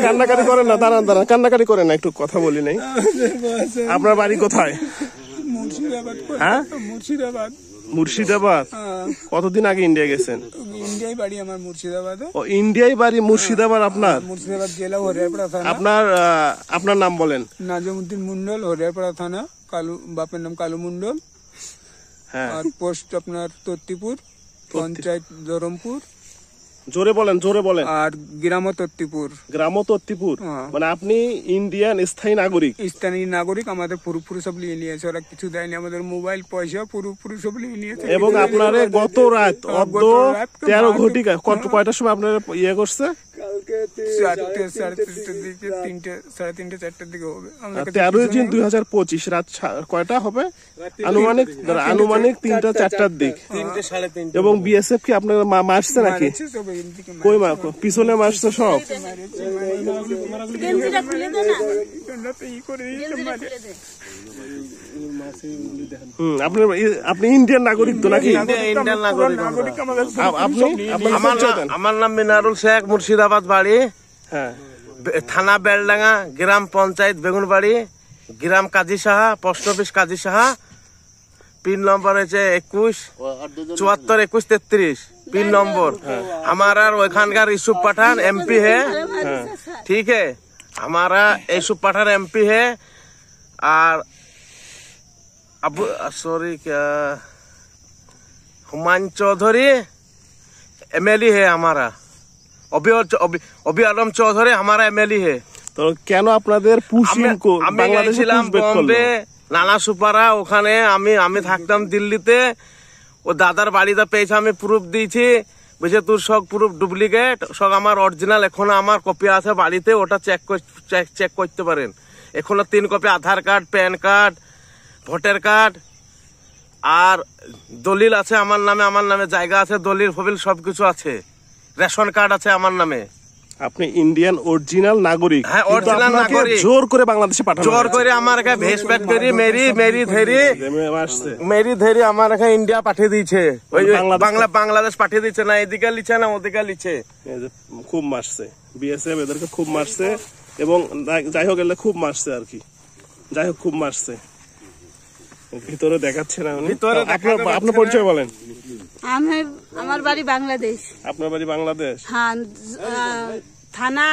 কান্নাকাটি করেন না, দাঁড়ান দাঁড়ান, কান্নাকাটি করেন না, একটু কথা বলি নাই। আপনার বাড়ি কোথায়? হ্যাঁ, মুর্শিদাবাদ। মুর্শিদাবাদ। কতদিন আগে ইন্ডিয়া গেছেন? ইন্ডিয়ায় বাড়ি আমার মুর্শিদাবাদে। ও, ইন্ডিয়ায় বাড়ি মুর্শিদাবাদ আপনার? মুর্শিদাবাদ জেলা হরিয়ারপাড়া থানা। আপনার নাম বলেন? নাজমুদ্দিন মন্ডল, হরিয়ারপাড়া থানা। কালু, বাপের নাম কালু মন্ডল। হ্যাঁ। আর পোস্ট আপনার তত্তিপুর, পঞ্চায়েত ধরমপুর। জোরে বলেন, জোরে বলেন। আর গ্রাম তত্তিপুর। গ্রাম তত্তিপুর। মানে আপনি ইন্ডিয়ান স্থায়ী নাগরিক? স্থানীয় নাগরিক। আমাদের পুরোপুরি সব নিয়ে নিয়েছে, ওরা কিছু দেয়নি। আমাদের মোবাইল, পয়সা পুরোপুরি সব নিয়ে নিয়েছে। এবং আপনার গত রাত 13 ঘটিকা কয়টার সময় আপনার ইয়ে করছে? 4টে, 3:30, 4টার দিকে হবে। 13 জুন 2025 রাত কয়টা হবে? আনুমানিক 3টা 4টার দিক। এবং বিএসএফ কি আপনার মারছে নাকি? কই পিছনে মারছে সব? আপনি ইন্ডিয়ান নাগরিক তো নাকি? ইন্ডিয়ান নাগরিক। আপনি? আমার নাম মিনারুল শেখ, মুর্শিদাবাদ বাড়ি। হ্যাঁ। থানা বেলডাঙ্গা, গ্রাম পঞ্চায়েত বেগুনবাড়ি, গ্রাম কাজী সাহা, পোস্ট অফিস কাজী সাহা। পিন নম্বর হচ্ছে 21-74-21-33 पिन नंबर। हमारा ओखानकार यूसुफ पठान MP है, ठीक है। हमारा यूसुफ पठान MP है। और अब सॉरी क्या हुमायूं चौधरी MLE है हमारा। अभी आलम चौधरी हमारा MLE है। तो কেন আপনাদের পুশিং বাংলাদেশে বম্বে নানা সুপারা ওখানে আমি থাকতাম দিল্লিতে। ও দাদার বাড়িতে পেয়েছে, আমি প্রুফ দিয়েছি, বুঝে তোর সব প্রুফ ডুপ্লিকেট, সব আমার অরিজিনাল। এখনো আমার কপি আছে বাড়িতে, ওটা চেক করতে পারেন। এখনো 3 copy Aadhaar card, pan card, voter card আর দলিল আছে আমার নামে জায়গা আছে, দলিল ফবিল সবকিছু আছে, রেশন কার্ড আছে আমার নামে। আপনি ইন্ডিয়ান অরিজিনাল নাগরিক? হ্যাঁ, অরিজিনাল নাগরিক। জোর করে বাংলাদেশে পাঠানো, জোর করে আমার কাছে ভেস প্যাক করি মেরি ধেরি আমার কাছে ইন্ডিয়া পাঠিয়ে দিয়েছে। ওই বাংলাদেশ পাঠিয়ে দিচ্ছে না, এদিকে লিছে না ওদিকে লিছে। খুব মারছে বিএসএফ, এদেরকে খুব মারছে। এবং যাই হোক এলে খুব মারছে আর কি, যাই হোক খুব মারছে। ভিতরে দেখাচ্ছে না। আপনার পরিচয় বলেন। আমার বাড়ি বাংলাদেশ। আপনার বাড়ি বাংলাদেশ? হ্যাঁ, থানা